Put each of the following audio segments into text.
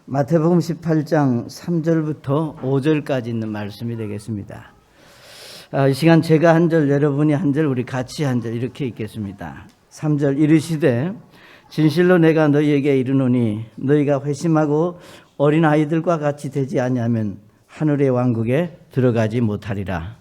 마태복음 18장 3절부터 5절까지 있는 말씀이 되겠습니다. 이 시간 제가 한 절, 여러분이 한 절, 우리 같이 한 절 이렇게 읽겠습니다. 3절 이르시되 진실로 내가 너희에게 이르노니 너희가 회심하고 어린 아이들과 같이 되지 아니하면 하늘의 왕국에 들어가지 못하리라.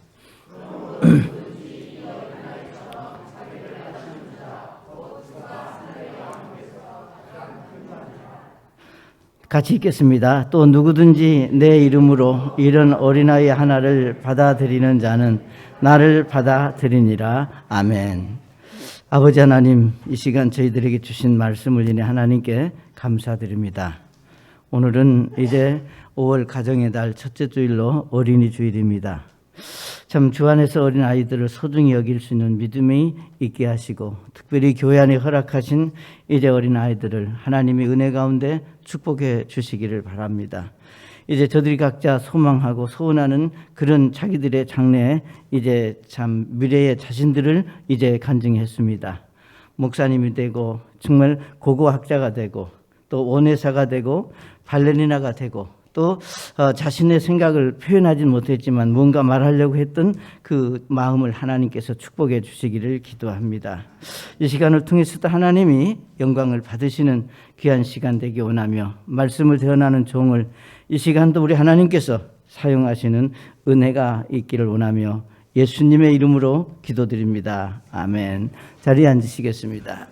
같이 읽겠습니다. 또 누구든지 내 이름으로 이런 어린아이 하나를 받아들이는 자는 나를 받아들이니라. 아멘. 아버지 하나님, 이 시간 저희들에게 주신 말씀을 인해 하나님께 감사드립니다. 오늘은 이제 5월 가정의 달 첫째 주일로 어린이 주일입니다. 참 주 안에서 어린 아이들을 소중히 여길 수 있는 믿음이 있게 하시고 특별히 교회 안에 허락하신 이제 어린 아이들을 하나님의 은혜 가운데 축복해 주시기를 바랍니다. 이제 저들이 각자 소망하고 소원하는 그런 자기들의 장래에 이제 참 미래의 자신들을 이제 간증했습니다. 목사님이 되고 정말 고고학자가 되고 또 원예사가 되고 발레리나가 되고 또 자신의 생각을 표현하지 못했지만 뭔가 말하려고 했던 그 마음을 하나님께서 축복해 주시기를 기도합니다. 이 시간을 통해서도 하나님이 영광을 받으시는 귀한 시간 되기 원하며 말씀을 대언하는 종을 이 시간도 우리 하나님께서 사용하시는 은혜가 있기를 원하며 예수님의 이름으로 기도드립니다. 아멘. 자리에 앉으시겠습니다.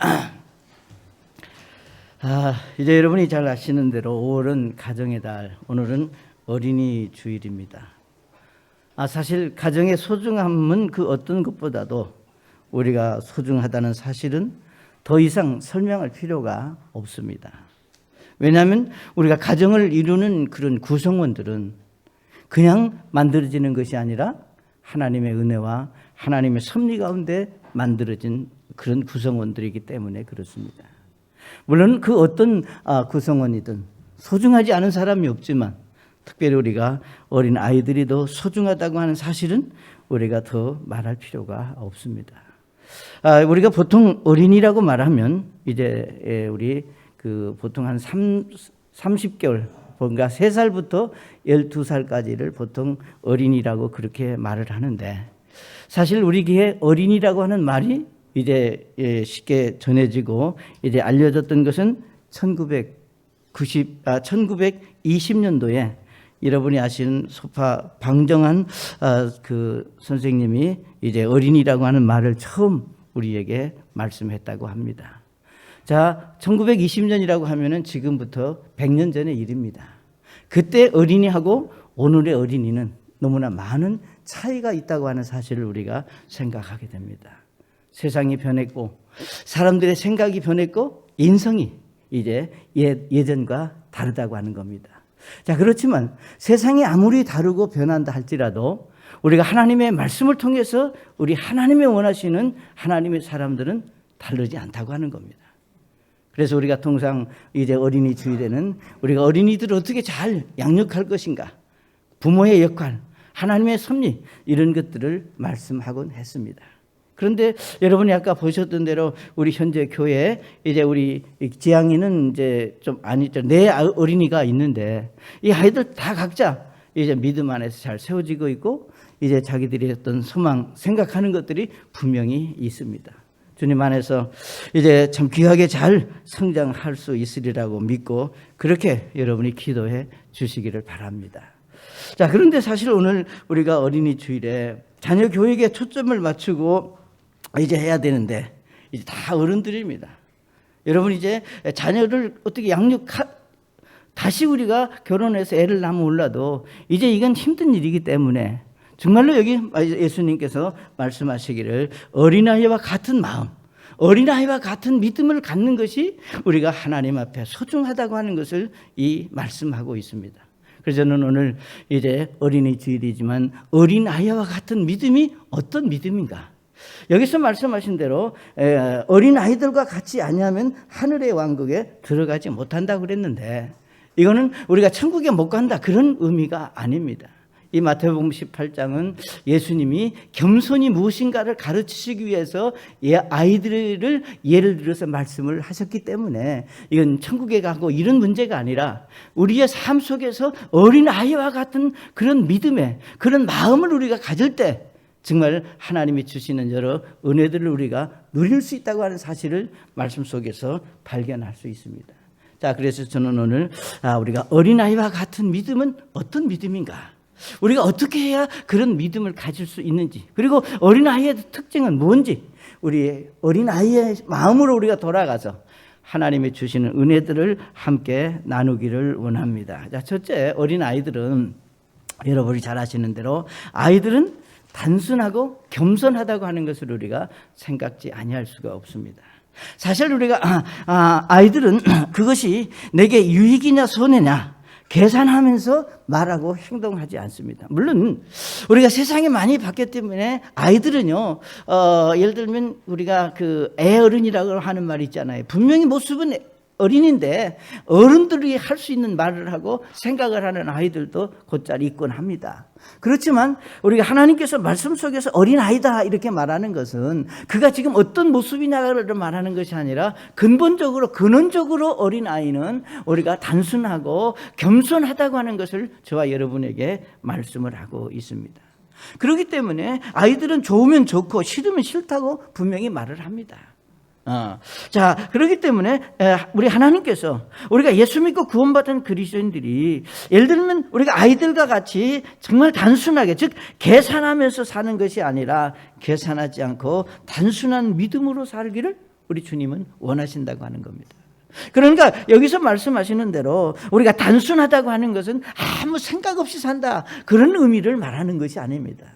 이제 여러분이 잘 아시는 대로 5월은 가정의 달, 오늘은 어린이 주일입니다. 사실 가정의 소중함은 그 어떤 것보다도 우리가 소중하다는 사실은 더 이상 설명할 필요가 없습니다. 왜냐하면 우리가 가정을 이루는 그런 구성원들은 그냥 만들어지는 것이 아니라 하나님의 은혜와 하나님의 섭리 가운데 만들어진 그런 구성원들이기 때문에 그렇습니다. 물론 그 어떤 구성원이든 소중하지 않은 사람이 없지만 특별히 우리가 어린 아이들이 더 소중하다고 하는 사실은 우리가 더 말할 필요가 없습니다. 우리가 보통 어린이라고 말하면 이제 우리 그 보통 한 30개월 뭔가 3살부터 12살까지를 보통 어린이라고 그렇게 말을 하는데 사실 우리 귀에 어린이라고 하는 말이 이제 쉽게 전해지고 이제 알려졌던 것은 1920년도에 여러분이 아시는 소파 방정환 그 선생님이 이제 어린이라고 하는 말을 처음 우리에게 말씀했다고 합니다. 자, 1920년이라고 하면은 지금부터 100년 전의 일입니다. 그때 어린이하고 오늘의 어린이는 너무나 많은 차이가 있다고 하는 사실을 우리가 생각하게 됩니다. 세상이 변했고 사람들의 생각이 변했고 인성이 이제 예전과 다르다고 하는 겁니다. 자, 그렇지만 세상이 아무리 다르고 변한다 할지라도 우리가 하나님의 말씀을 통해서 우리 하나님이 원하시는 하나님의 사람들은 다르지 않다고 하는 겁니다. 그래서 우리가 통상 이제 어린이 주일에는 우리가 어린이들을 어떻게 잘 양육할 것인가, 부모의 역할, 하나님의 섭리 이런 것들을 말씀하곤 했습니다. 그런데 여러분이 아까 보셨던 대로 우리 현재 교회에 이제 우리 지향이는 이제 좀 아니죠. 네 어린이가 있는데 이 아이들 다 각자 이제 믿음 안에서 잘 세워지고 있고 이제 자기들이 어떤 소망 생각하는 것들이 분명히 있습니다. 주님 안에서 이제 참 귀하게 잘 성장할 수 있으리라고 믿고 그렇게 여러분이 기도해 주시기를 바랍니다. 자, 그런데 사실 오늘 우리가 어린이 주일에 자녀 교육에 초점을 맞추고 이제 해야 되는데 이제 다 어른들입니다. 여러분 이제 자녀를 어떻게 다시 우리가 결혼해서 애를 낳으면 몰라도 이제 이건 힘든 일이기 때문에 정말로 여기 예수님께서 말씀하시기를 어린아이와 같은 마음, 어린아이와 같은 믿음을 갖는 것이 우리가 하나님 앞에 소중하다고 하는 것을 말씀하고 있습니다. 그래서 저는 오늘 이제 어린이 주일이지만 어린아이와 같은 믿음이 어떤 믿음인가? 여기서 말씀하신 대로 어린아이들과 같이 아니하면 하늘의 왕국에 들어가지 못한다고 그랬는데 이거는 우리가 천국에 못 간다 그런 의미가 아닙니다. 이 마태복음 18장은 예수님이 겸손이 무엇인가를 가르치시기 위해서 아이들을 예를 들어서 말씀을 하셨기 때문에 이건 천국에 가고 이런 문제가 아니라 우리의 삶 속에서 어린아이와 같은 그런 믿음의 그런 마음을 우리가 가질 때 정말 하나님이 주시는 여러 은혜들을 우리가 누릴 수 있다고 하는 사실을 말씀 속에서 발견할 수 있습니다. 자, 그래서 저는 오늘 우리가 어린아이와 같은 믿음은 어떤 믿음인가? 우리가 어떻게 해야 그런 믿음을 가질 수 있는지, 그리고 어린아이의 특징은 뭔지, 우리 어린아이의 마음으로 우리가 돌아가서 하나님이 주시는 은혜들을 함께 나누기를 원합니다. 자, 첫째, 어린아이들은 여러분이 잘 아시는 대로 아이들은 단순하고 겸손하다고 하는 것을 우리가 생각지 아니할 수가 없습니다. 사실 우리가 아이들은 그것이 내게 유익이냐 손해냐 계산하면서 말하고 행동하지 않습니다. 물론 우리가 세상에 많이 봤기 때문에 아이들은요, 예를 들면 우리가 그 애어른이라고 하는 말이 있잖아요. 분명히 모습은 어린인데 어른들이 할 수 있는 말을 하고 생각을 하는 아이들도 곧잘 있곤 합니다. 그렇지만 우리가 하나님께서 말씀 속에서 어린아이다 이렇게 말하는 것은 그가 지금 어떤 모습이냐를 말하는 것이 아니라 근원적으로 어린아이는 우리가 단순하고 겸손하다고 하는 것을 저와 여러분에게 말씀을 하고 있습니다. 그렇기 때문에 아이들은 좋으면 좋고 싫으면 싫다고 분명히 말을 합니다. 자, 그렇기 때문에 우리 하나님께서 우리가 예수 믿고 구원받은 그리스도인들이 예를 들면 우리가 아이들과 같이 정말 단순하게, 즉 계산하면서 사는 것이 아니라 계산하지 않고 단순한 믿음으로 살기를 우리 주님은 원하신다고 하는 겁니다. 그러니까 여기서 말씀하시는 대로 우리가 단순하다고 하는 것은 아무 생각 없이 산다 그런 의미를 말하는 것이 아닙니다.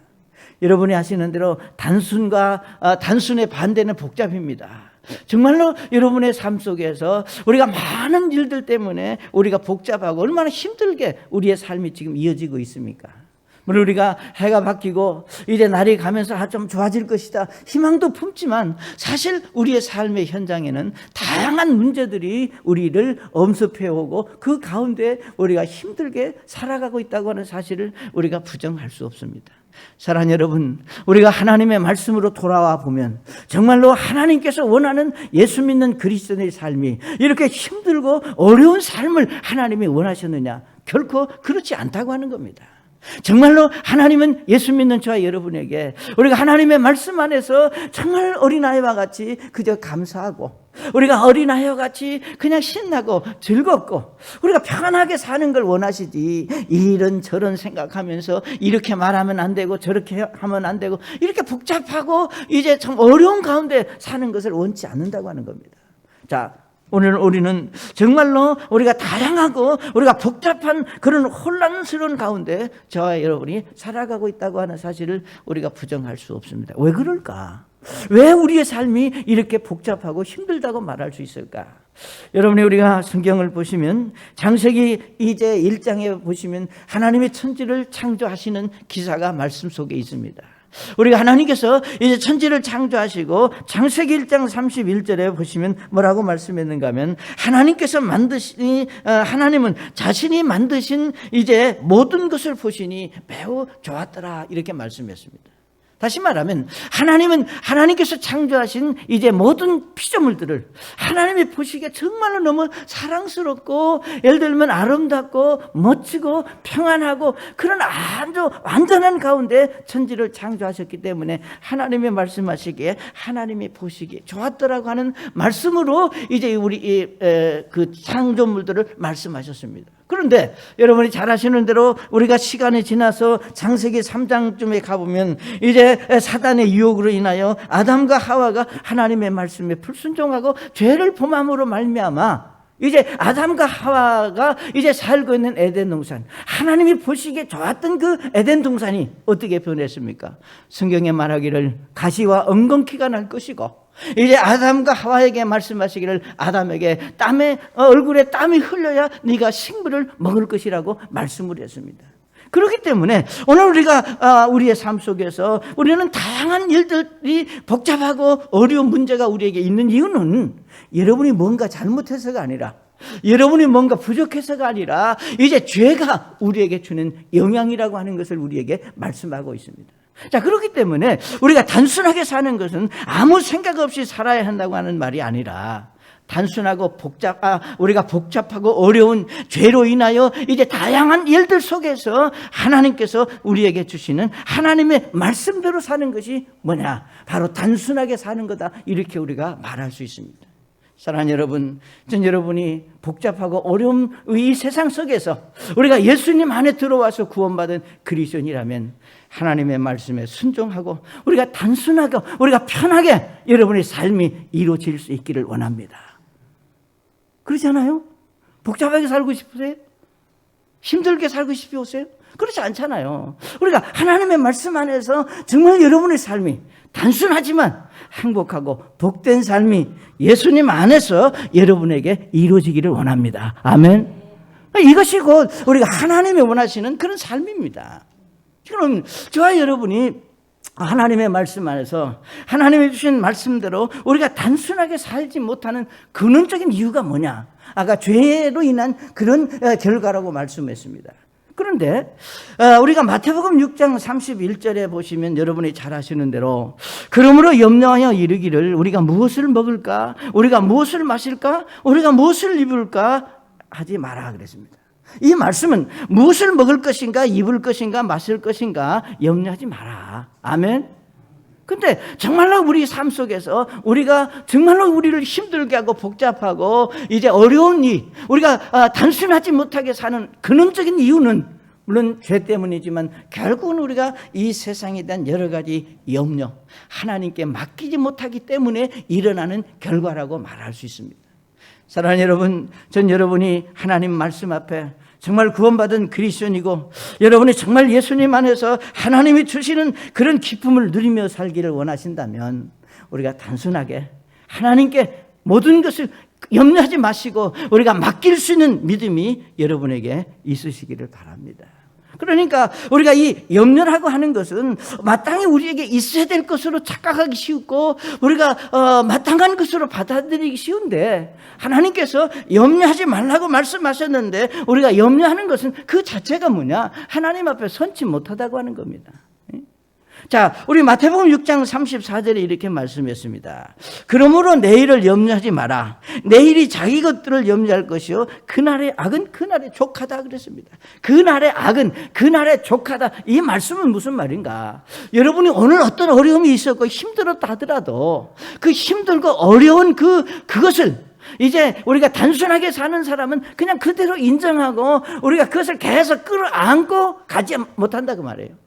여러분이 아시는 대로 단순의 반대는 복잡입니다. 정말로 여러분의 삶 속에서 우리가 많은 일들 때문에 우리가 복잡하고 얼마나 힘들게 우리의 삶이 지금 이어지고 있습니까? 물론 우리가 해가 바뀌고 이제 날이 가면서 좀 좋아질 것이다 희망도 품지만 사실 우리의 삶의 현장에는 다양한 문제들이 우리를 엄습해 오고 그 가운데 우리가 힘들게 살아가고 있다고 하는 사실을 우리가 부정할 수 없습니다. 사랑하는 여러분, 우리가 하나님의 말씀으로 돌아와 보면 정말로 하나님께서 원하는 예수 믿는 그리스도인의 삶이 이렇게 힘들고 어려운 삶을 하나님이 원하셨느냐? 결코 그렇지 않다고 하는 겁니다. 정말로 하나님은 예수 믿는 저와 여러분에게 우리가 하나님의 말씀 안에서 정말 어린아이와 같이 그저 감사하고 우리가 어린아이와 같이 그냥 신나고 즐겁고 우리가 편안하게 사는 걸 원하시지 이런저런 생각하면서 이렇게 말하면 안 되고 저렇게 하면 안 되고 이렇게 복잡하고 이제 참 어려운 가운데 사는 것을 원치 않는다고 하는 겁니다. 자, 오늘 우리는 정말로 우리가 다양하고 우리가 복잡한 그런 혼란스러운 가운데 저와 여러분이 살아가고 있다고 하는 사실을 우리가 부정할 수 없습니다. 왜 그럴까? 왜 우리의 삶이 이렇게 복잡하고 힘들다고 말할 수 있을까? 여러분이 우리가 성경을 보시면 창세기 이제 1장에 보시면 하나님의 천지를 창조하시는 기사가 말씀 속에 있습니다. 우리가 하나님께서 이제 천지를 창조하시고 창세기 1장 31절에 보시면 뭐라고 말씀했는가 하면 하나님은 자신이 만드신 이제 모든 것을 보시니 매우 좋았더라 이렇게 말씀했습니다. 다시 말하면 하나님은 하나님께서 창조하신 이제 모든 피조물들을 하나님이 보시기에 정말로 너무 사랑스럽고 예를 들면 아름답고 멋지고 평안하고 그런 아주 완전한 가운데 천지를 창조하셨기 때문에 하나님이 말씀하시기에 하나님이 보시기에 좋았더라고 하는 말씀으로 이제 우리 그 창조물들을 말씀하셨습니다. 그런데 여러분이 잘 아시는 대로 우리가 시간이 지나서 창세기 3장쯤에 가보면 이제 사단의 유혹으로 인하여 아담과 하와가 하나님의 말씀에 불순종하고 죄를 범함으로 말미암아 이제 아담과 하와가 이제 살고 있는 에덴 동산, 하나님이 보시기에 좋았던 그 에덴 동산이 어떻게 변했습니까? 성경에 말하기를 가시와 엉겅퀴가 날 것이고 이제 아담과 하와에게 말씀하시기를 아담에게 얼굴에 땀이 흘려야 네가 식물을 먹을 것이라고 말씀을 했습니다. 그렇기 때문에 오늘 우리가 우리의 삶 속에서 우리는 다양한 일들이 복잡하고 어려운 문제가 우리에게 있는 이유는 여러분이 뭔가 잘못해서가 아니라 여러분이 뭔가 부족해서가 아니라 이제 죄가 우리에게 주는 영향이라고 하는 것을 우리에게 말씀하고 있습니다. 자, 그렇기 때문에 우리가 단순하게 사는 것은 아무 생각 없이 살아야 한다고 하는 말이 아니라 단순하고 우리가 복잡하고 어려운 죄로 인하여 이제 다양한 일들 속에서 하나님께서 우리에게 주시는 하나님의 말씀대로 사는 것이 뭐냐? 바로 단순하게 사는 거다. 이렇게 우리가 말할 수 있습니다. 사랑하는 여러분, 전 여러분이 복잡하고 어려운 이 세상 속에서 우리가 예수님 안에 들어와서 구원받은 그리스도인이라면 하나님의 말씀에 순종하고 우리가 단순하고 우리가 편하게 여러분의 삶이 이루어질 수 있기를 원합니다. 그렇지 않아요? 복잡하게 살고 싶으세요? 힘들게 살고 싶으세요? 그렇지 않잖아요. 우리가 하나님의 말씀 안에서 정말 여러분의 삶이 단순하지만 행복하고 복된 삶이 예수님 안에서 여러분에게 이루어지기를 원합니다. 아멘. 이것이 곧 우리가 하나님이 원하시는 그런 삶입니다. 그럼 저와 여러분이 하나님의 말씀 안에서 하나님이 주신 말씀대로 우리가 단순하게 살지 못하는 근원적인 이유가 뭐냐? 아까 죄로 인한 그런 결과라고 말씀했습니다. 그런데 우리가 마태복음 6장 31절에 보시면 여러분이 잘 아시는 대로 그러므로 염려하여 이르기를 우리가 무엇을 먹을까? 우리가 무엇을 마실까? 우리가 무엇을 입을까? 하지 마라 그랬습니다. 이 말씀은 무엇을 먹을 것인가, 입을 것인가, 마실 것인가 염려하지 마라. 아멘. 근데 정말로 우리 삶 속에서 우리가 정말로 우리를 힘들게 하고 복잡하고 이제 어려운 일, 우리가 단순하지 못하게 사는 근원적인 이유는 물론 죄 때문이지만 결국은 우리가 이 세상에 대한 여러 가지 염려, 하나님께 맡기지 못하기 때문에 일어나는 결과라고 말할 수 있습니다. 사랑하는 여러분, 전 여러분이 하나님 말씀 앞에 정말 구원받은 그리스도인이고 여러분이 정말 예수님 안에서 하나님이 주시는 그런 기쁨을 누리며 살기를 원하신다면 우리가 단순하게 하나님께 모든 것을 염려하지 마시고 우리가 맡길 수 있는 믿음이 여러분에게 있으시기를 바랍니다. 그러니까 우리가 이 염려라고 하는 것은 마땅히 우리에게 있어야 될 것으로 착각하기 쉽고 우리가 마땅한 것으로 받아들이기 쉬운데 하나님께서 염려하지 말라고 말씀하셨는데 우리가 염려하는 것은 그 자체가 뭐냐? 하나님 앞에 선치 못하다고 하는 겁니다. 자, 우리 마태복음 6장 34절에 이렇게 말씀했습니다. 그러므로 내일을 염려하지 마라. 내일이 자기 것들을 염려할 것이요 그날의 악은 그날의 족하다 그랬습니다. 그날의 악은 그날의 족하다. 이 말씀은 무슨 말인가? 여러분이 오늘 어떤 어려움이 있었고 힘들었다 하더라도 그 힘들고 어려운 그것을 이제 우리가 단순하게 사는 사람은 그냥 그대로 인정하고 우리가 그것을 계속 끌어안고 가지 못한다 그 말이에요.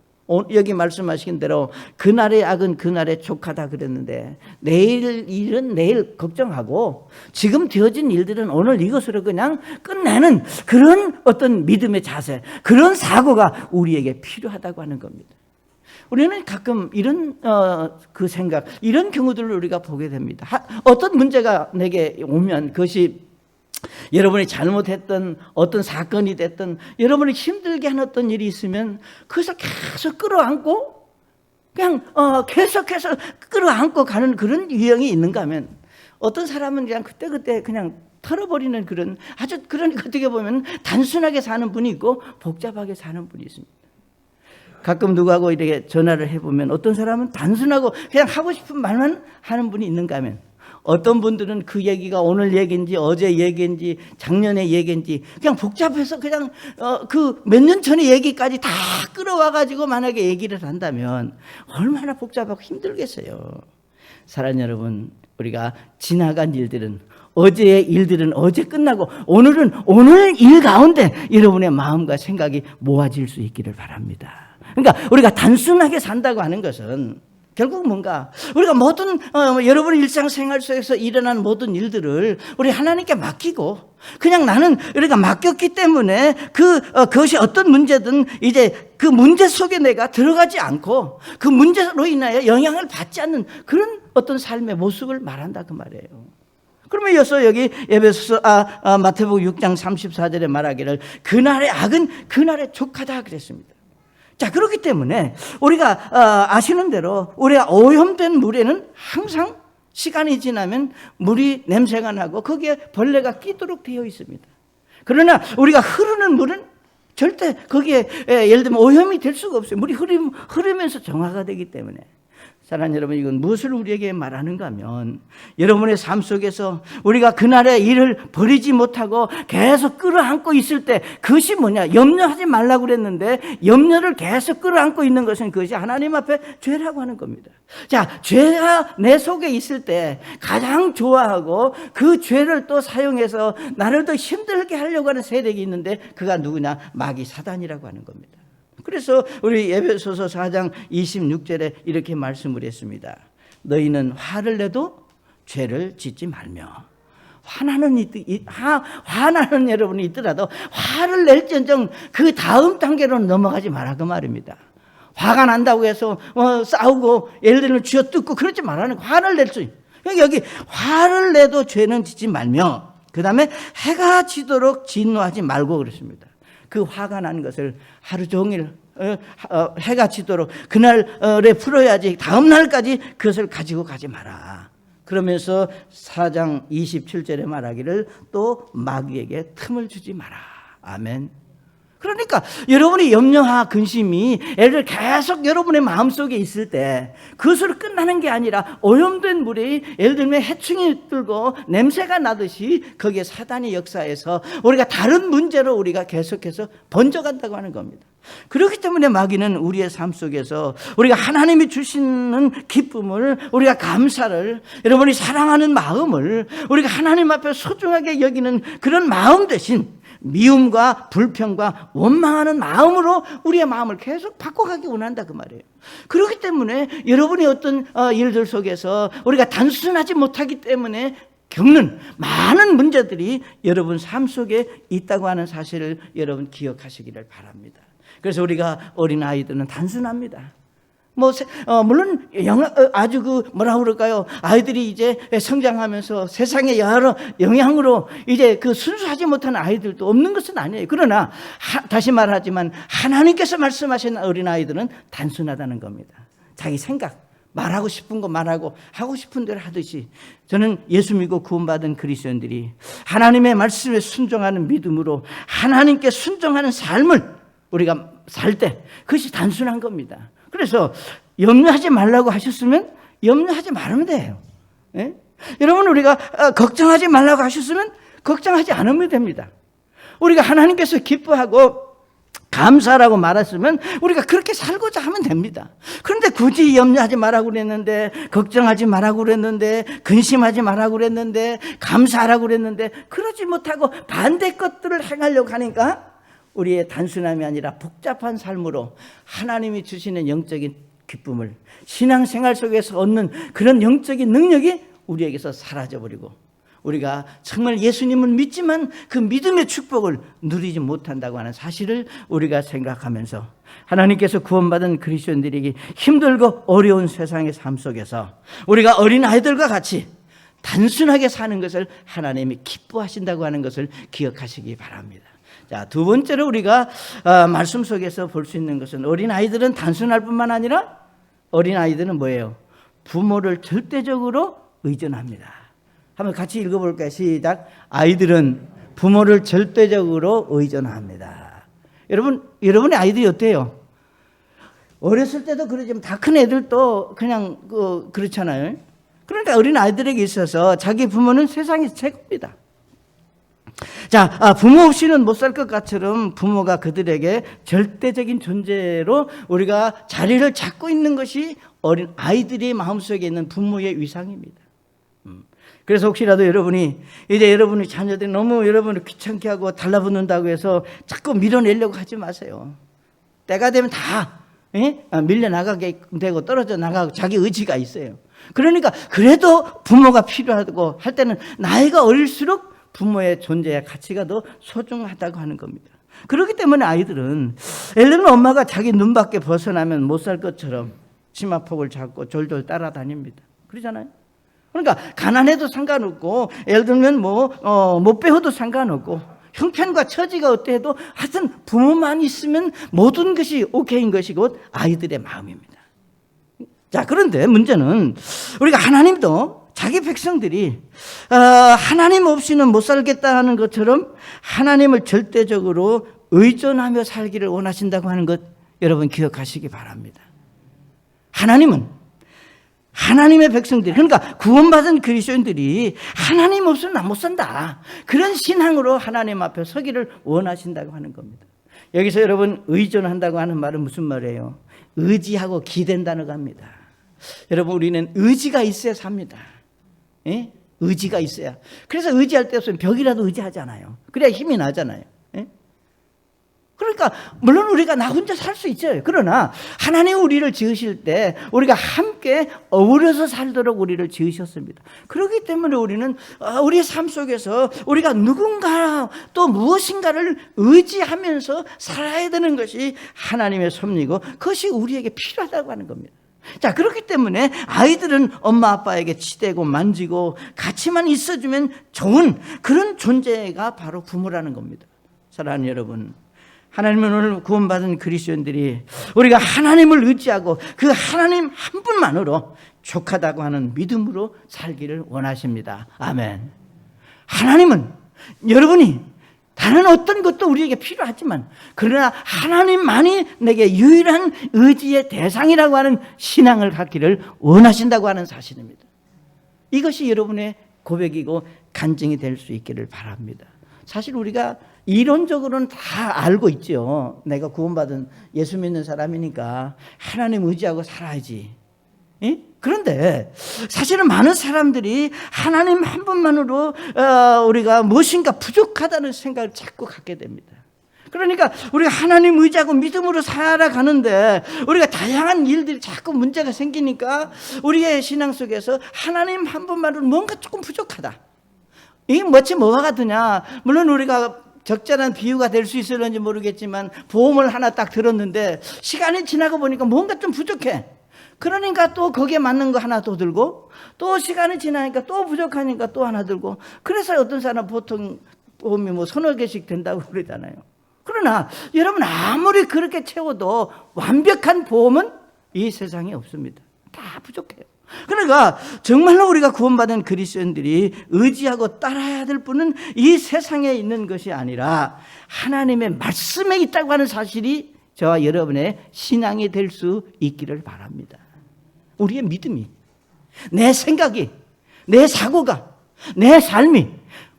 여기 말씀하신 대로 그날의 악은 그날의 족하다 그랬는데 내일 일은 내일 걱정하고 지금 되어진 일들은 오늘 이것으로 그냥 끝내는 그런 어떤 믿음의 자세, 그런 사고가 우리에게 필요하다고 하는 겁니다. 우리는 가끔 이런 그 생각, 이런 경우들을 우리가 보게 됩니다. 어떤 문제가 내게 오면 그것이 여러분이 잘못했던 어떤 사건이 됐든 여러분이 힘들게 한 어떤 일이 있으면 그것을 계속 끌어안고 그냥 계속해서 끌어안고 가는 그런 유형이 있는가 하면 어떤 사람은 그냥 그때 그냥 털어버리는 그런 아주 그런 어떻게 보면 단순하게 사는 분이 있고 복잡하게 사는 분이 있습니다. 가끔 누구하고 이렇게 전화를 해보면 어떤 사람은 단순하고 그냥 하고 싶은 말만 하는 분이 있는가 하면 어떤 분들은 그 얘기가 오늘 얘기인지 어제 얘기인지 작년의 얘기인지 그냥 복잡해서 그냥 그 몇 년 전의 얘기까지 다 끌어와가지고 만약에 얘기를 한다면 얼마나 복잡하고 힘들겠어요. 사랑하는 여러분, 우리가 지나간 일들은 어제의 일들은 어제 끝나고 오늘은 오늘 일 가운데 여러분의 마음과 생각이 모아질 수 있기를 바랍니다. 그러니까 우리가 단순하게 산다고 하는 것은 결국 뭔가 우리가 모든 여러분의 일상생활 속에서 일어난 모든 일들을 우리 하나님께 맡기고 그냥 나는 우리가 맡겼기 때문에 그것이 어떤 문제든 이제 그 문제 속에 내가 들어가지 않고 그 문제로 인하여 영향을 받지 않는 그런 어떤 삶의 모습을 말한다 그 말이에요. 그러면 이어서 여기 마태복음 6장 34절에 말하기를 그날의 악은 그날의 족하다 그랬습니다. 자, 그렇기 때문에 우리가 아시는 대로 우리가 오염된 물에는 항상 시간이 지나면 물이 냄새가 나고 거기에 벌레가 끼도록 되어 있습니다. 그러나 우리가 흐르는 물은 절대 거기에 예를 들면 오염이 될 수가 없어요. 물이 흐르면서 정화가 되기 때문에. 사랑하는 여러분, 이건 무엇을 우리에게 말하는가 하면 여러분의 삶 속에서 우리가 그날의 일을 버리지 못하고 계속 끌어안고 있을 때 그것이 뭐냐? 염려하지 말라고 그랬는데 염려를 계속 끌어안고 있는 것은 그것이 하나님 앞에 죄라고 하는 겁니다. 자, 죄가 내 속에 있을 때 가장 좋아하고 그 죄를 또 사용해서 나를 더 힘들게 하려고 하는 세력이 있는데 그가 누구냐? 마귀 사단이라고 하는 겁니다. 그래서 우리 에베소서 4장 26절에 이렇게 말씀을 했습니다. 너희는 화를 내도 죄를 짓지 말며. 화나는 여러분이 있더라도 화를 낼지언정 그 다음 단계로 넘어가지 마라 그 말입니다. 화가 난다고 해서 싸우고 예를 들면 쥐어뜯고 그러지 말라는 거예요. 화를 낼 수. 여기 화를 내도 죄는 짓지 말며 그 다음에 해가 지도록 진노하지 말고 그랬습니다. 그 화가 난 것을 하루 종일 해가 지도록 그날에 풀어야지 다음 날까지 그것을 가지고 가지 마라. 그러면서 4장 27절에 말하기를 또 마귀에게 틈을 주지 마라. 아멘. 그러니까 여러분이 염려와 근심이 애를 계속 여러분의 마음속에 있을 때 그것으로 끝나는 게 아니라 오염된 물이 예를 들면 해충이 들고 냄새가 나듯이 거기에 사단이 역사해서 우리가 다른 문제로 우리가 계속해서 번져간다고 하는 겁니다. 그렇기 때문에 마귀는 우리의 삶 속에서 우리가 하나님이 주시는 기쁨을 우리가 감사를 여러분이 사랑하는 마음을 우리가 하나님 앞에 소중하게 여기는 그런 마음 대신 미움과 불평과 원망하는 마음으로 우리의 마음을 계속 바꿔가기 원한다 그 말이에요. 그렇기 때문에 여러분이 어떤 일들 속에서 우리가 단순하지 못하기 때문에 겪는 많은 문제들이 여러분 삶 속에 있다고 하는 사실을 여러분 기억하시기를 바랍니다. 그래서 우리가 어린아이들은 단순합니다. 물론 아주 뭐라 그럴까요? 아이들이 이제 성장하면서 세상의 여러 영향으로 이제 그 순수하지 못한 아이들도 없는 것은 아니에요. 그러나 다시 말하지만 하나님께서 말씀하신 어린아이들은 단순하다는 겁니다. 자기 생각, 말하고 싶은 거 말하고 하고 싶은 대로 하듯이 저는 예수 믿고 구원받은 그리스도인들이 하나님의 말씀에 순종하는 믿음으로 하나님께 순종하는 삶을 우리가 살 때 그것이 단순한 겁니다. 그래서 염려하지 말라고 하셨으면 염려하지 말으면 돼요. 예? 여러분 우리가 걱정하지 말라고 하셨으면 걱정하지 않으면 됩니다. 우리가 하나님께서 기뻐하고 감사라고 말했으면 우리가 그렇게 살고자 하면 됩니다. 그런데 굳이 염려하지 말라고 그랬는데 걱정하지 말라고 그랬는데 근심하지 말라고 그랬는데 감사하라고 그랬는데 그러지 못하고 반대 것들을 행하려고 하니까 우리의 단순함이 아니라 복잡한 삶으로 하나님이 주시는 영적인 기쁨을 신앙생활 속에서 얻는 그런 영적인 능력이 우리에게서 사라져버리고 우리가 정말 예수님을 믿지만 그 믿음의 축복을 누리지 못한다고 하는 사실을 우리가 생각하면서 하나님께서 구원받은 그리스도인들에게 힘들고 어려운 세상의 삶 속에서 우리가 어린아이들과 같이 단순하게 사는 것을 하나님이 기뻐하신다고 하는 것을 기억하시기 바랍니다. 자, 두 번째로 우리가 말씀 속에서 볼 수 있는 것은 어린아이들은 단순할 뿐만 아니라 어린아이들은 뭐예요? 부모를 절대적으로 의존합니다. 한번 같이 읽어볼까요? 시작. 아이들은 부모를 절대적으로 의존합니다. 여러분의 아이들이 어때요? 어렸을 때도 그러지만 다 큰 애들도 그냥 그렇잖아요. 그러니까 어린아이들에게 있어서 자기 부모는 세상에서 최고입니다. 자, 부모 없이는 못 살 것 같처럼 부모가 그들에게 절대적인 존재로 우리가 자리를 잡고 있는 것이 어린 아이들의 마음속에 있는 부모의 위상입니다. 그래서 혹시라도 여러분이 이제 여러분의 자녀들이 너무 여러분을 귀찮게 하고 달라붙는다고 해서 자꾸 밀어내려고 하지 마세요. 때가 되면 다 밀려나가게 되고 떨어져 나가고 자기 의지가 있어요. 그러니까 그래도 부모가 필요하고 할 때는 나이가 어릴수록 부모의 존재의 가치가 더 소중하다고 하는 겁니다. 그렇기 때문에 아이들은 예를 들면 엄마가 자기 눈 밖에 벗어나면 못 살 것처럼 치마폭을 잡고 졸졸 따라다닙니다. 그러잖아요. 그러니까 가난해도 상관없고 예를 들면 못 배워도 상관없고 형편과 처지가 어때도 하여튼 부모만 있으면 모든 것이 오케이인 것이 곧 아이들의 마음입니다. 자, 그런데 문제는 우리가 하나님도 자기 백성들이 하나님 없이는 못 살겠다는 것처럼 하나님을 절대적으로 의존하며 살기를 원하신다고 하는 것 여러분 기억하시기 바랍니다. 하나님은 하나님의 백성들, 그러니까 구원받은 그리스도인들이 하나님 없으면 나 못 산다, 그런 신앙으로 하나님 앞에 서기를 원하신다고 하는 겁니다. 여기서 여러분 의존한다고 하는 말은 무슨 말이에요? 의지하고 기댄다는 겁니다. 여러분 우리는 의지가 있어야 삽니다. 예? 의지가 있어야. 그래서 의지할 때 없으면 벽이라도 의지하잖아요. 그래야 힘이 나잖아요. 예? 그러니까 물론 우리가 나 혼자 살 수 있어요. 그러나 하나님 우리를 지으실 때 우리가 함께 어우러서 살도록 우리를 지으셨습니다. 그렇기 때문에 우리는 우리의 삶 속에서 우리가 누군가 또 무엇인가를 의지하면서 살아야 되는 것이 하나님의 섭리고 그것이 우리에게 필요하다고 하는 겁니다. 자, 그렇기 때문에 아이들은 엄마 아빠에게 치대고 만지고 같이만 있어주면 좋은 그런 존재가 바로 부모라는 겁니다. 사랑하는 여러분, 하나님은 오늘 구원받은 그리스도인들이 우리가 하나님을 의지하고 그 하나님 한 분만으로 족하다고 하는 믿음으로 살기를 원하십니다. 아멘. 하나님은 여러분이 다른 어떤 것도 우리에게 필요하지만 그러나 하나님만이 내게 유일한 의지의 대상이라고 하는 신앙을 갖기를 원하신다고 하는 사실입니다. 이것이 여러분의 고백이고 간증이 될 수 있기를 바랍니다. 사실 우리가 이론적으로는 다 알고 있죠. 내가 구원받은 예수 믿는 사람이니까 하나님 의지하고 살아야지. 예? 그런데 사실은 많은 사람들이 하나님 한 분만으로 우리가 무엇인가 부족하다는 생각을 자꾸 갖게 됩니다. 그러니까 우리가 하나님 의지하고 믿음으로 살아가는데 우리가 다양한 일들이 자꾸 문제가 생기니까 우리의 신앙 속에서 하나님 한 분만으로 뭔가 조금 부족하다. 이게 마치 뭐가 같으냐. 물론 우리가 적절한 비유가 될 수 있을는지 모르겠지만 보험을 하나 딱 들었는데 시간이 지나고 보니까 뭔가 좀 부족해. 그러니까 또 거기에 맞는 거 하나 더 들고 또 시간이 지나니까 또 부족하니까 또 하나 들고 그래서 어떤 사람은 보통 보험이 뭐 서너 개씩 된다고 그러잖아요. 그러나 여러분 아무리 그렇게 채워도 완벽한 보험은 이 세상에 없습니다. 다 부족해요. 그러니까 정말로 우리가 구원받은 그리스도인들이 의지하고 따라야 될 분은 이 세상에 있는 것이 아니라 하나님의 말씀에 있다고 하는 사실이 저와 여러분의 신앙이 될 수 있기를 바랍니다. 우리의 믿음이, 내 생각이, 내 사고가, 내 삶이,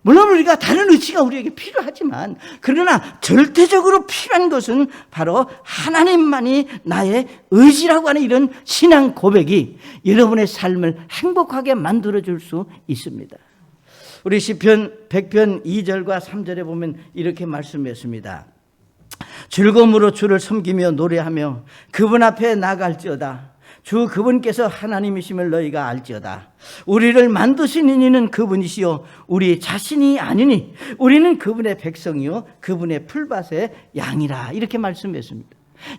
물론 우리가 다른 의지가 우리에게 필요하지만 그러나 절대적으로 필요한 것은 바로 하나님만이 나의 의지라고 하는 이런 신앙 고백이 여러분의 삶을 행복하게 만들어줄 수 있습니다. 우리 시편 100편 2절과 3절에 보면 이렇게 말씀했습니다. 즐거움으로 주를 섬기며 노래하며 그분 앞에 나갈지어다. 주 그분께서 하나님이심을 너희가 알지어다. 우리를 만드신 이는 그분이시요 우리 자신이 아니니 우리는 그분의 백성이요 그분의 풀밭의 양이라. 이렇게 말씀했습니다.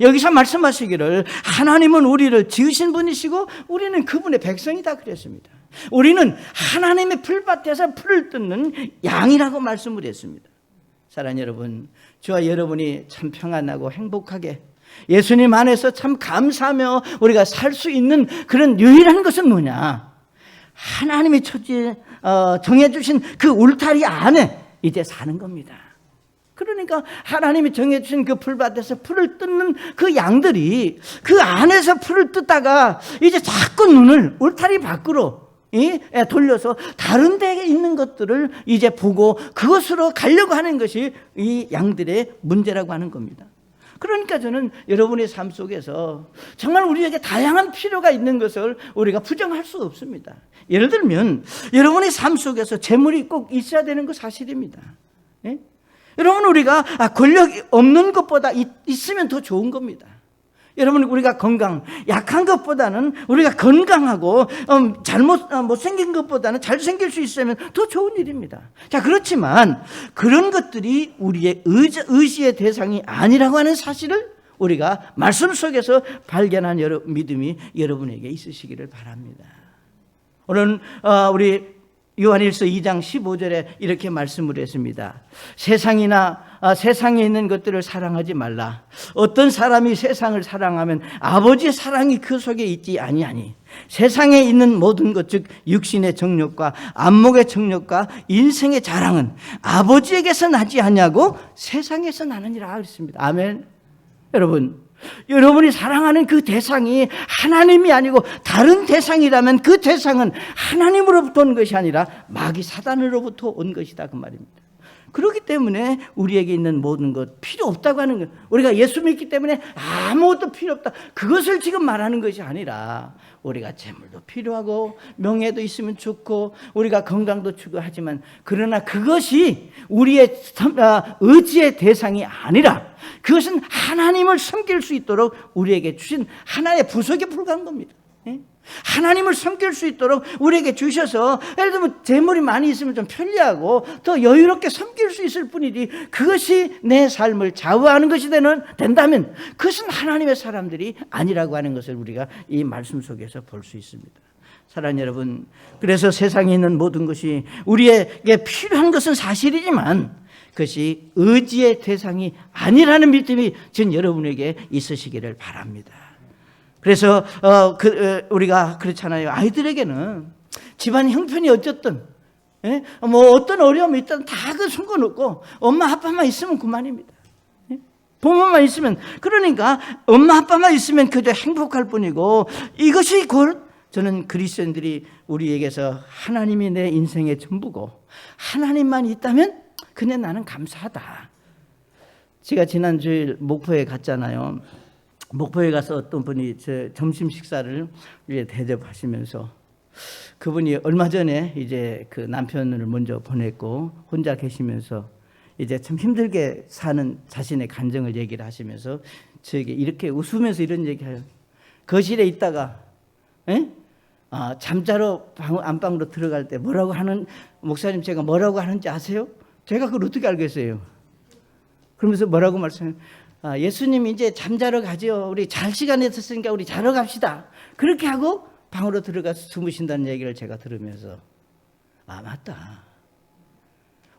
여기서 말씀하시기를 하나님은 우리를 지으신 분이시고 우리는 그분의 백성이다 그랬습니다. 우리는 하나님의 풀밭에서 풀을 뜯는 양이라고 말씀을 했습니다. 사랑하는 여러분, 저와 여러분이 참 평안하고 행복하게 예수님 안에서 참 감사하며 우리가 살 수 있는 그런 유일한 것은 뭐냐? 하나님이 정해주신 그 울타리 안에 이제 사는 겁니다. 그러니까 하나님이 정해주신 그 풀밭에서 풀을 뜯는 그 양들이 그 안에서 풀을 뜯다가 이제 자꾸 눈을 울타리 밖으로 돌려서 다른 데에 있는 것들을 이제 보고 그것으로 가려고 하는 것이 이 양들의 문제라고 하는 겁니다. 그러니까 저는 여러분의 삶 속에서 정말 우리에게 다양한 필요가 있는 것을 우리가 부정할 수 없습니다. 예를 들면 여러분의 삶 속에서 재물이 꼭 있어야 되는 거 사실입니다. 예? 여러분 우리가 권력이 없는 것보다 있으면 더 좋은 겁니다. 여러분 우리가 약한 것보다는 우리가 건강하고 못생긴 것보다는 잘생길 수 있으면 더 좋은 일입니다. 자, 그렇지만 그런 것들이 우리의 의지의 대상이 아니라고 하는 사실을 우리가 말씀 속에서 발견한 믿음이 여러분에게 있으시기를 바랍니다. 오늘 우리 요한일서 2장 15절에 이렇게 말씀을 했습니다. 세상에 있는 것들을 사랑하지 말라. 어떤 사람이 세상을 사랑하면 아버지의 사랑이 그 속에 있지 아니하니 세상에 있는 모든 것, 즉 육신의 정욕과 안목의 정욕과 인생의 자랑은 아버지에게서 나지 않냐고 세상에서 나느니라 그랬습니다. 아멘. 여러분이 사랑하는 그 대상이 하나님이 아니고 다른 대상이라면 그 대상은 하나님으로부터 온 것이 아니라 마귀 사단으로부터 온 것이다 그 말입니다. 그렇기 때문에 우리에게 있는 모든 것 필요 없다고 하는 거예요. 우리가 예수 믿기 때문에 아무것도 필요 없다, 그것을 지금 말하는 것이 아니라 우리가 재물도 필요하고 명예도 있으면 좋고 우리가 건강도 추구하지만 그러나 그것이 우리의 의지의 대상이 아니라 그것은 하나님을 섬길 수 있도록 우리에게 주신 하나의 부속에 불과한 겁니다. 하나님을 섬길 수 있도록 우리에게 주셔서, 예를 들면 재물이 많이 있으면 좀 편리하고 더 여유롭게 섬길 수 있을 뿐이지 그것이 내 삶을 좌우하는 것이 된다면 그것은 하나님의 사람들이 아니라고 하는 것을 우리가 이 말씀 속에서 볼 수 있습니다. 사랑하는 여러분, 그래서 세상에 있는 모든 것이 우리에게 필요한 것은 사실이지만 그것이 의지의 대상이 아니라는 믿음이 전 여러분에게 있으시기를 바랍니다. 그래서 우리가 그렇잖아요. 아이들에게는 집안 형편이 어쨌든 뭐 어떤 어려움이 있든 다 그 숨겨놓고 엄마 아빠만 있으면 그만입니다. 부모만 있으면, 그러니까 엄마 아빠만 있으면 그저 행복할 뿐이고, 이것이 곧 저는 그리스도인들이 우리에게서 하나님이 내 인생의 전부고 하나님만 있다면 그냥 나는 감사하다. 제가 지난 주일 목포에 갔잖아요. 목포에 가서 어떤 분이 제 점심 식사를 대접하시면서 그분이 얼마 전에 이제 그 남편을 먼저 보냈고 혼자 계시면서 이제 참 힘들게 사는 자신의 간증을 얘기를 하시면서 저에게 이렇게 웃으면서 이런 얘기해요. 거실에 있다가 잠자러 안방으로 들어갈 때 뭐라고 하는, 목사님 제가 뭐라고 하는지 아세요? 제가 그걸 어떻게 알겠어요? 그러면서 뭐라고 말씀해요? 예수님 이제 잠자러 가죠. 우리 잘 시간이 됐으니까 우리 자러 갑시다. 그렇게 하고 방으로 들어가서 주무신다는 얘기를 제가 들으면서 맞다.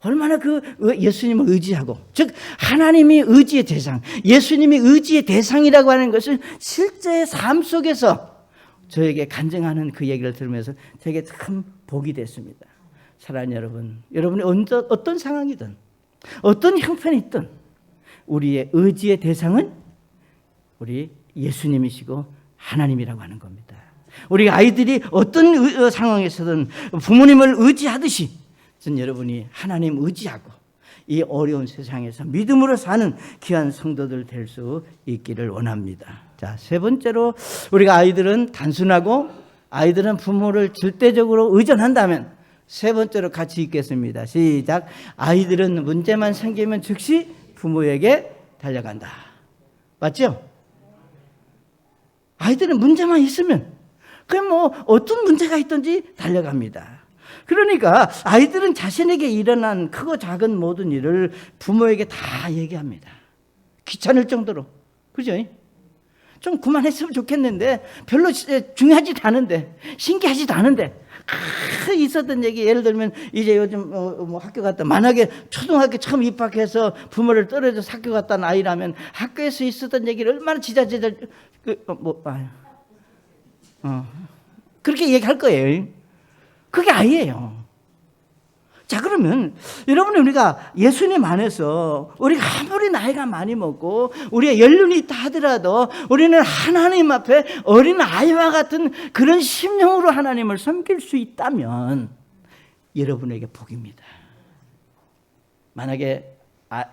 얼마나 그 예수님을 의지하고, 즉 하나님이 의지의 대상, 예수님이 의지의 대상이라고 하는 것을 실제 삶 속에서 저에게 간증하는 그 얘기를 들으면서 되게 참 복이 됐습니다. 사랑하는 여러분, 여러분이 어떤 상황이든 어떤 형편이 있든 우리의 의지의 대상은 우리 예수님이시고 하나님이라고 하는 겁니다. 우리 아이들이 어떤 상황에서든 부모님을 의지하듯이 전 여러분이 하나님 의지하고 이 어려운 세상에서 믿음으로 사는 귀한 성도들 될 수 있기를 원합니다. 자, 세 번째로 우리가 아이들은 단순하고 아이들은 부모를 절대적으로 의존한다면 세 번째로 같이 읽겠습니다. 시작. 아이들은 문제만 생기면 즉시 부모에게 달려간다. 맞죠? 아이들은 문제만 있으면 그냥 뭐 어떤 문제가 있든지 달려갑니다. 그러니까 아이들은 자신에게 일어난 크고 작은 모든 일을 부모에게 다 얘기합니다. 귀찮을 정도로. 그죠? 좀 그만했으면 좋겠는데 별로 중요하지도 않은데 신기하지도 않은데 있었던 얘기, 예를 들면 이제 요즘 뭐 학교 갔다, 만약에 초등학교 처음 입학해서 부모를 떨어져서 학교 갔다는 아이라면 학교에서 있었던 얘기를 얼마나 지자지자 그렇게 얘기할 거예요. 그게 아이예요. 자, 그러면 여러분이 우리가 예수님 안에서 우리가 아무리 나이가 많이 먹고 우리가 연륜이 있다 하더라도 우리는 하나님 앞에 어린 아이와 같은 그런 심령으로 하나님을 섬길 수 있다면 여러분에게 복입니다. 만약에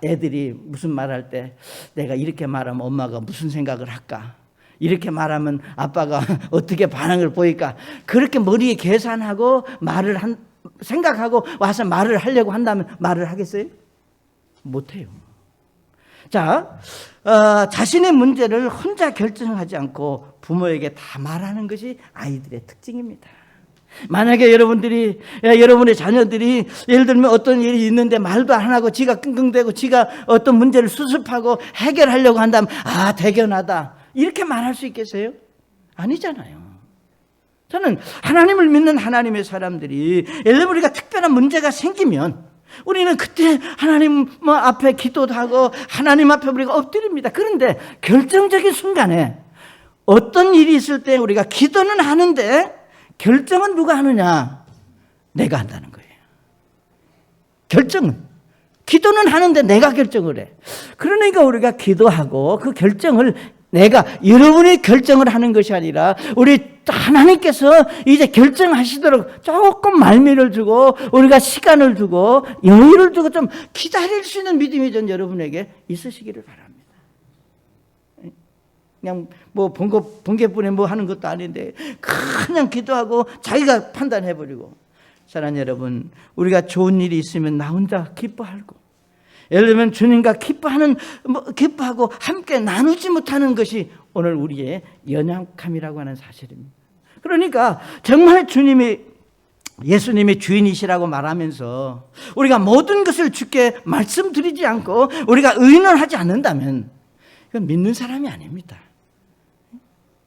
애들이 무슨 말할 때 내가 이렇게 말하면 엄마가 무슨 생각을 할까? 이렇게 말하면 아빠가 어떻게 반응을 보일까? 그렇게 머리에 계산하고 생각하고 와서 말을 하려고 한다면 말을 하겠어요? 못해요. 자, 자신의 문제를 혼자 결정하지 않고 부모에게 다 말하는 것이 아이들의 특징입니다. 만약에 여러분의 자녀들이 예를 들면 어떤 일이 있는데 말도 안 하고 지가 끙끙대고 지가 어떤 문제를 수습하고 해결하려고 한다면 대견하다 이렇게 말할 수 있겠어요? 아니잖아요. 저는 하나님을 믿는 하나님의 사람들이 예를 들면 우리가 특별한 문제가 생기면 우리는 그때 하나님 앞에 기도도 하고 하나님 앞에 우리가 엎드립니다. 그런데 결정적인 순간에 어떤 일이 있을 때 우리가 기도는 하는데 결정은 누가 하느냐? 내가 한다는 거예요. 결정은. 기도는 하는데 내가 결정을 해. 그러니까 우리가 기도하고 그 결정을 여러분이 결정을 하는 것이 아니라 우리 하나님께서 이제 결정하시도록 조금 말미를 두고 우리가 시간을 두고 여유를 두고 좀 기다릴 수 있는 믿음이 전 여러분에게 있으시기를 바랍니다. 그냥 뭐 번개뿐에 뭐 하는 것도 아닌데 그냥 기도하고 자기가 판단해버리고. 사랑하는 여러분, 우리가 좋은 일이 있으면 나 혼자 기뻐하고, 예를 들면 주님과 기뻐하고 함께 나누지 못하는 것이 오늘 우리의 연약함이라고 하는 사실입니다. 그러니까 정말 예수님이 주인이시라고 말하면서 우리가 모든 것을 주께 말씀드리지 않고 우리가 의논하지 않는다면 이건 믿는 사람이 아닙니다.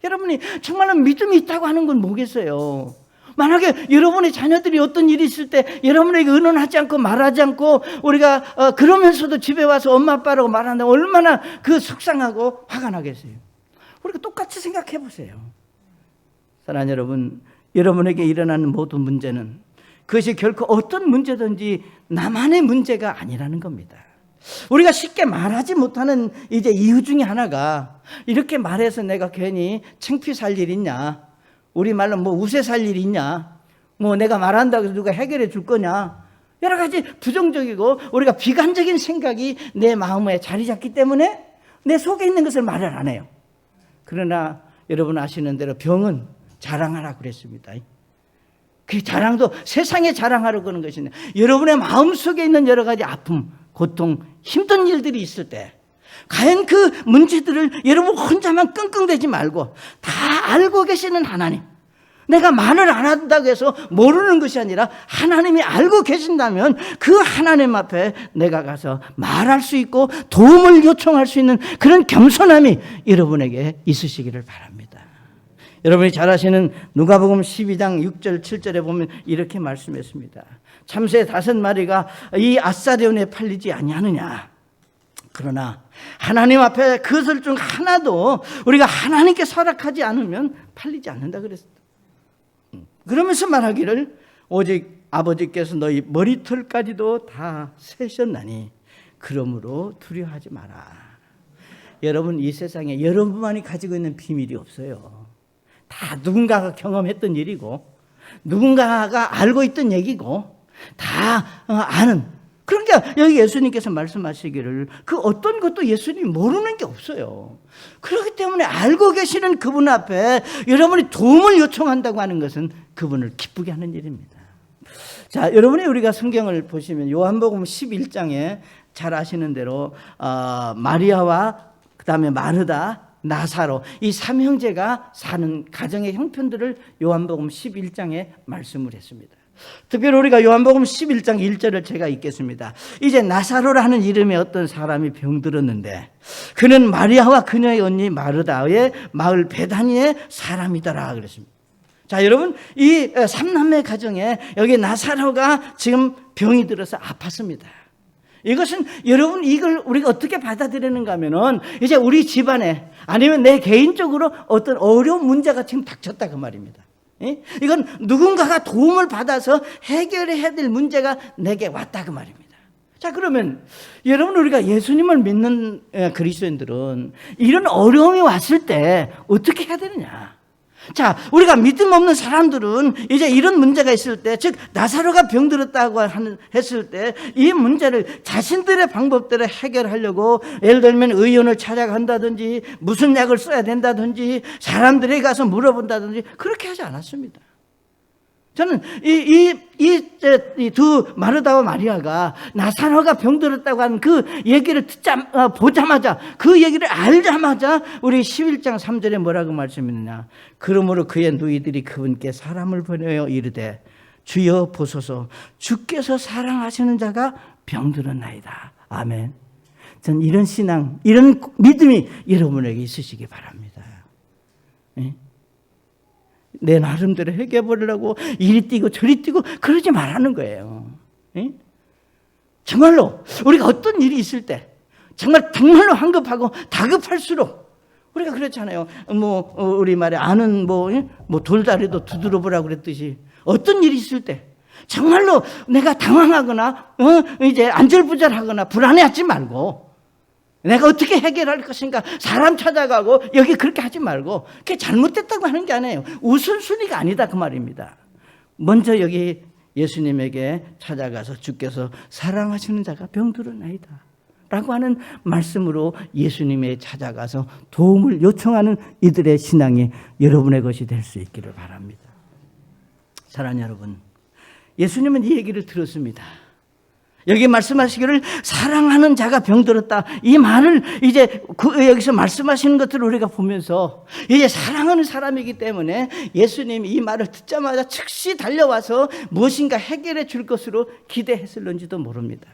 여러분이 정말로 믿음이 있다고 하는 건 뭐겠어요? 만약에 여러분의 자녀들이 어떤 일이 있을 때 여러분에게 의논하지 않고 말하지 않고 우리가 그러면서도 집에 와서 엄마 아빠라고 말한다면 얼마나 그 속상하고 화가 나겠어요. 우리가 똑같이 생각해 보세요. 사랑하는 여러분, 여러분에게 일어나는 모든 문제는 그것이 결코 어떤 문제든지 나만의 문제가 아니라는 겁니다. 우리가 쉽게 말하지 못하는 이제 이유 중에 하나가 이렇게 말해서 내가 괜히 창피 살 일 있냐, 우리말로 뭐 우세 살 일이 있냐, 뭐 내가 말한다고 해서 누가 해결해 줄 거냐, 여러 가지 부정적이고 우리가 비관적인 생각이 내 마음에 자리 잡기 때문에 내 속에 있는 것을 말을 안 해요. 그러나 여러분 아시는 대로 병은 자랑하라고 그랬습니다. 그 자랑도 세상에 자랑하려고 하는 것이 아니라 여러분의 마음속에 있는 여러 가지 아픔, 고통, 힘든 일들이 있을 때 과연 그 문제들을 여러분 혼자만 끙끙대지 말고 다 알고 계시는 하나님, 내가 말을 안 한다고 해서 모르는 것이 아니라 하나님이 알고 계신다면 그 하나님 앞에 내가 가서 말할 수 있고 도움을 요청할 수 있는 그런 겸손함이 여러분에게 있으시기를 바랍니다. 여러분이 잘 아시는 누가복음 12장 6절 7절에 보면 이렇게 말씀했습니다. 참새 5마리가 이 아사리온에 팔리지 아니하느냐. 그러나 하나님 앞에 그것을 중 하나도 우리가 하나님께 허락하지 않으면 팔리지 않는다 그랬습니다. 그러면서 말하기를 오직 아버지께서 너희 머리털까지도 다 세셨나니 그러므로 두려워하지 마라. 여러분, 이 세상에 여러분만이 가지고 있는 비밀이 없어요. 다 누군가가 경험했던 일이고 누군가가 알고 있던 얘기고 다 아는. 그러니까 여기 예수님께서 말씀하시기를 그 어떤 것도 예수님이 모르는 게 없어요. 그렇기 때문에 알고 계시는 그분 앞에 여러분이 도움을 요청한다고 하는 것은 그분을 기쁘게 하는 일입니다. 자, 여러분이 우리가 성경을 보시면 요한복음 11장에 잘 아시는 대로 마리아와 그 다음에 마르다, 나사로 이 삼형제가 사는 가정의 형편들을 요한복음 11장에 말씀을 했습니다. 특별히 우리가 요한복음 11장 1절을 제가 읽겠습니다. 이제 나사로라는 이름의 어떤 사람이 병들었는데 그는 마리아와 그녀의 언니 마르다의 마을 베다니의 사람이더라 그랬습니다. 자, 여러분, 이 삼남매 가정에 여기 나사로가 지금 병이 들어서 아팠습니다. 이것은 여러분 이걸 우리가 어떻게 받아들이는가 하면은 이제 우리 집안에 아니면 내 개인적으로 어떤 어려운 문제가 지금 닥쳤다 그 말입니다. 이건 누군가가 도움을 받아서 해결해야 될 문제가 내게 왔다 그 말입니다. 자, 그러면 여러분 우리가 예수님을 믿는 그리스도인들은 이런 어려움이 왔을 때 어떻게 해야 되느냐? 자, 우리가 믿음 없는 사람들은 이제 이런 문제가 있을 때, 즉 나사로가 병들었다고 했을 때 이 문제를 자신들의 방법대로 해결하려고 예를 들면 의원을 찾아간다든지 무슨 약을 써야 된다든지 사람들에게 가서 물어본다든지 그렇게 하지 않았습니다. 저는 이 두 마르다와 마리아가 나사로가 병들었다고 하는 그 얘기를 보자마자 그 얘기를 알자마자 우리 11장 3절에 뭐라고 말씀했느냐. 그러므로 그의 누이들이 그분께 사람을 보내어 이르되 주여 보소서 주께서 사랑하시는 자가 병들었나이다. 아멘. 전 이런 신앙, 이런 믿음이 여러분에게 있으시기 바랍니다. 네? 내 나름대로 해결해보려고 이리 뛰고 저리 뛰고 그러지 말라는 거예요. 예? 정말로 우리가 어떤 일이 있을 때 정말로 황급하고 다급할수록 우리가 그렇잖아요. 우리 말에 아는 돌다리도 두드려 보라고 그랬듯이 어떤 일이 있을 때 정말로 내가 당황하거나 이제 안절부절하거나 불안해하지 말고 내가 어떻게 해결할 것인가 사람 찾아가고 여기 그렇게 하지 말고 그게 잘못됐다고 하는 게 아니에요. 우선순위가 아니다 그 말입니다. 먼저 여기 예수님에게 찾아가서 주께서 사랑하시는 자가 병들었나이다 라고 하는 말씀으로 예수님에 찾아가서 도움을 요청하는 이들의 신앙이 여러분의 것이 될 수 있기를 바랍니다. 사랑하는 여러분, 예수님은 이 얘기를 들었습니다. 여기 말씀하시기를 사랑하는 자가 병들었다. 이 말을 이제 여기서 말씀하시는 것들을 우리가 보면서 이제 사랑하는 사람이기 때문에 예수님이 이 말을 듣자마자 즉시 달려와서 무엇인가 해결해 줄 것으로 기대했을런지도 모릅니다.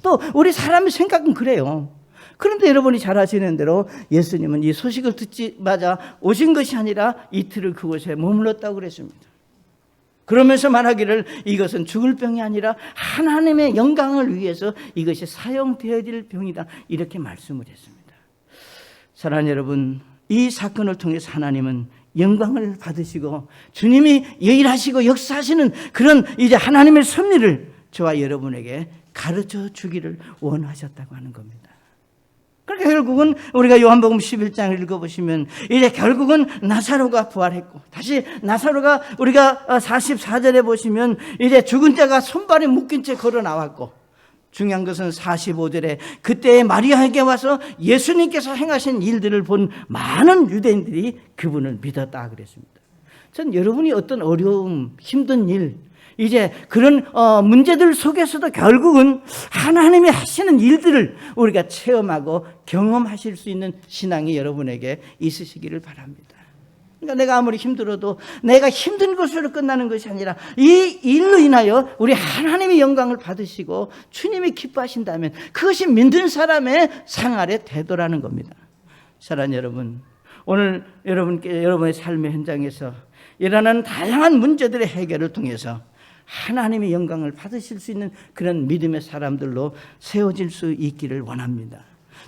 또 우리 사람의 생각은 그래요. 그런데 여러분이 잘 아시는 대로 예수님은 이 소식을 듣자마자 오신 것이 아니라 이틀을 그곳에 머물렀다고 그랬습니다. 그러면서 말하기를 이것은 죽을 병이 아니라 하나님의 영광을 위해서 이것이 사용되어질 병이다 이렇게 말씀을 했습니다. 사랑하는 여러분, 이 사건을 통해서 하나님은 영광을 받으시고 주님이 일하시고 역사하시는 그런 이제 하나님의 섭리를 저와 여러분에게 가르쳐 주기를 원하셨다고 하는 겁니다. 그러니까 결국은 우리가 요한복음 11장을 읽어보시면 이제 결국은 나사로가 부활했고 다시 나사로가 우리가 44절에 보시면 이제 죽은 자가 손발에 묶인 채 걸어 나왔고 중요한 것은 45절에 그때 마리아에게 와서 예수님께서 행하신 일들을 본 많은 유대인들이 그분을 믿었다 그랬습니다. 전 여러분이 어떤 어려움, 힘든 일 이제 그런 문제들 속에서도 결국은 하나님이 하시는 일들을 우리가 체험하고 경험하실 수 있는 신앙이 여러분에게 있으시기를 바랍니다. 그러니까 내가 아무리 힘들어도 내가 힘든 것으로 끝나는 것이 아니라 이 일로 인하여 우리 하나님의 영광을 받으시고 주님이 기뻐하신다면 그것이 믿는 사람의 생활의 태도라는 겁니다. 사랑하는 여러분, 오늘 여러분께 여러분의 삶의 현장에서 일어나는 다양한 문제들의 해결을 통해서 하나님의 영광을 받으실 수 있는 그런 믿음의 사람들로 세워질 수 있기를 원합니다.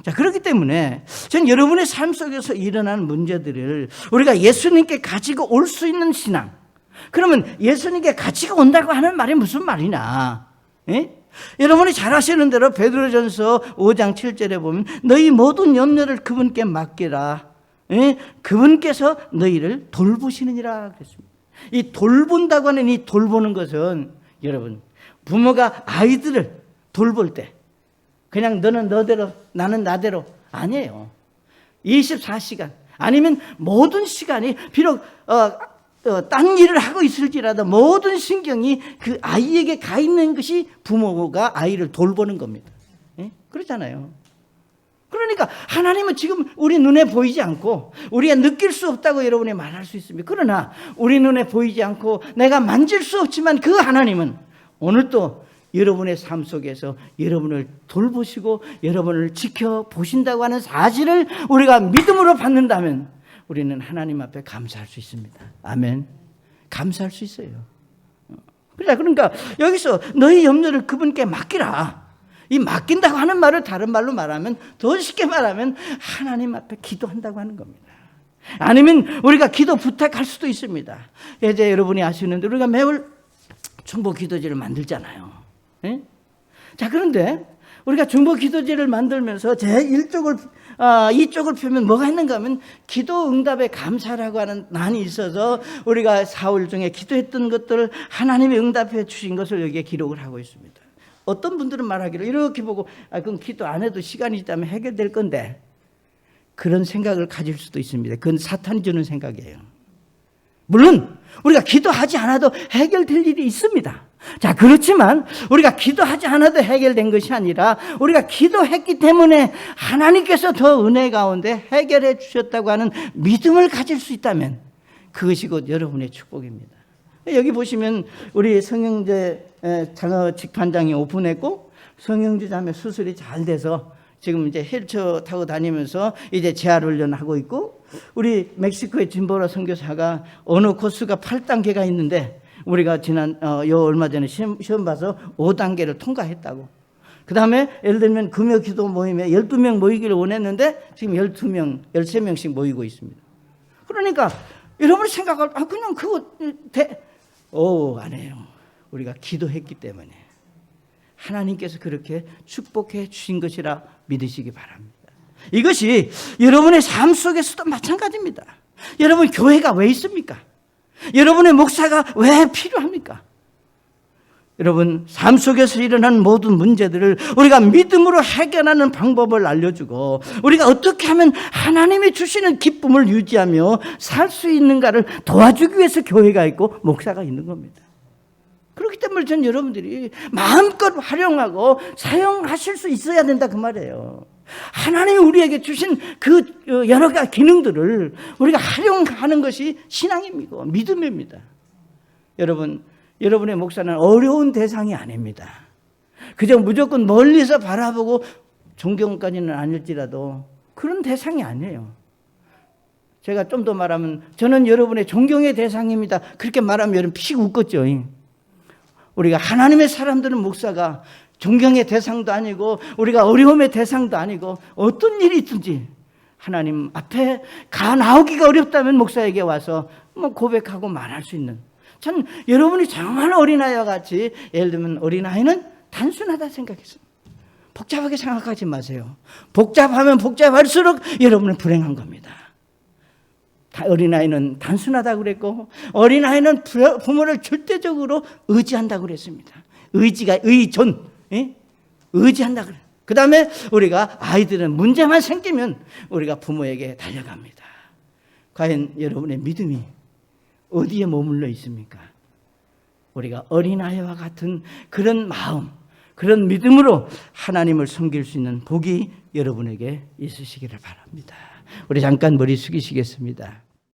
자, 그렇기 때문에 전 여러분의 삶 속에서 일어나는 문제들을 우리가 예수님께 가지고 올 수 있는 신앙. 그러면 예수님께 가지고 온다고 하는 말이 무슨 말이냐? 예? 여러분이 잘 아시는 대로 베드로전서 5장 7절에 보면 너희 모든 염려를 그분께 맡기라. 예? 그분께서 너희를 돌보시느니라 그랬습니다. 이 돌본다고 하는 이 돌보는 것은 여러분 부모가 아이들을 돌볼 때 그냥 너는 너대로 나는 나대로 아니에요. 24시간 아니면 모든 시간이 비록 딴 일을 하고 있을지라도 모든 신경이 그 아이에게 가 있는 것이 부모가 아이를 돌보는 겁니다. 예? 그렇잖아요. 그러니까 하나님은 지금 우리 눈에 보이지 않고 우리가 느낄 수 없다고 여러분이 말할 수 있습니다. 그러나 우리 눈에 보이지 않고 내가 만질 수 없지만 그 하나님은 오늘도 여러분의 삶 속에서 여러분을 돌보시고 여러분을 지켜보신다고 하는 사실을 우리가 믿음으로 받는다면 우리는 하나님 앞에 감사할 수 있습니다. 아멘. 감사할 수 있어요. 그러니까 여기서 너희 염려를 그분께 맡기라. 이 맡긴다고 하는 말을 다른 말로 말하면 더 쉽게 말하면 하나님 앞에 기도한다고 하는 겁니다. 아니면 우리가 기도 부탁할 수도 있습니다. 이제 여러분이 아시는데 우리가 매월 중보 기도제를 만들잖아요. 예? 자, 그런데 우리가 중보 기도제를 만들면서 이쪽을 펴면 뭐가 있는가 하면 기도 응답에 감사라고 하는 난이 있어서 우리가 사흘 중에 기도했던 것들을 하나님이 응답해 주신 것을 여기에 기록을 하고 있습니다. 어떤 분들은 말하기를 이렇게 보고 그럼 기도 안 해도 시간이 있다면 해결될 건데 그런 생각을 가질 수도 있습니다. 그건 사탄이 주는 생각이에요. 물론 우리가 기도하지 않아도 해결될 일이 있습니다. 자, 그렇지만 우리가 기도하지 않아도 해결된 것이 아니라 우리가 기도했기 때문에 하나님께서 더 은혜 가운데 해결해 주셨다고 하는 믿음을 가질 수 있다면 그것이 곧 여러분의 축복입니다. 여기 보시면 우리 성형제 장어 직판장이 오픈했고 성형제 자매 수술이 잘 돼서 지금 이제 휠체어 타고 다니면서 이제 재활훈련 하고 있고 우리 멕시코의 진보라 선교사가 어느 코스가 8단계가 있는데 우리가 지난 얼마 전에 시험 봐서 5단계를 통과했다고. 그 다음에 예를 들면 금요 기도 모임에 12명 모이기를 원했는데 지금 12명, 13명씩 모이고 있습니다. 그러니까 여러분이 생각할, 그냥 그거 안 해요. 우리가 기도했기 때문에 하나님께서 그렇게 축복해 주신 것이라 믿으시기 바랍니다. 이것이 여러분의 삶 속에서도 마찬가지입니다. 여러분 교회가 왜 있습니까? 여러분의 목사가 왜 필요합니까? 여러분 삶 속에서 일어나는 모든 문제들을 우리가 믿음으로 해결하는 방법을 알려주고 우리가 어떻게 하면 하나님이 주시는 기쁨을 유지하며 살 수 있는가를 도와주기 위해서 교회가 있고 목사가 있는 겁니다. 그렇기 때문에 저는 여러분들이 마음껏 활용하고 사용하실 수 있어야 된다 그 말이에요. 하나님이 우리에게 주신 그 여러 가지 기능들을 우리가 활용하는 것이 신앙입니다. 믿음입니다. 여러분의 목사는 어려운 대상이 아닙니다. 그저 무조건 멀리서 바라보고 존경까지는 아닐지라도 그런 대상이 아니에요. 제가 좀 더 말하면 저는 여러분의 존경의 대상입니다. 그렇게 말하면 여러분 픽 웃겠죠. 우리가 하나님의 사람들은 목사가 존경의 대상도 아니고 우리가 어려움의 대상도 아니고 어떤 일이 있든지 하나님 앞에 가 나오기가 어렵다면 목사에게 와서 고백하고 말할 수 있는, 전 여러분이 정말 어린아이와 같이, 예를 들면 어린아이는 단순하다 생각했습니다. 복잡하게 생각하지 마세요. 복잡하면 복잡할수록 여러분은 불행한 겁니다. 어린아이는 단순하다고 그랬고 어린아이는 부모를 절대적으로 의지한다고 그랬습니다. 의지가 의존, 의지한다 그래. 그 다음에 우리가 아이들은 문제만 생기면 우리가 부모에게 달려갑니다. 과연 여러분의 믿음이 어디에 머물러 있습니까? 우리가 어린아이와 같은 그런 마음, 그런 믿음으로 하나님을 섬길 수 있는 복이 여러분에게 있으시기를 바랍니다. 우리 잠깐 머리 숙이시겠습니다.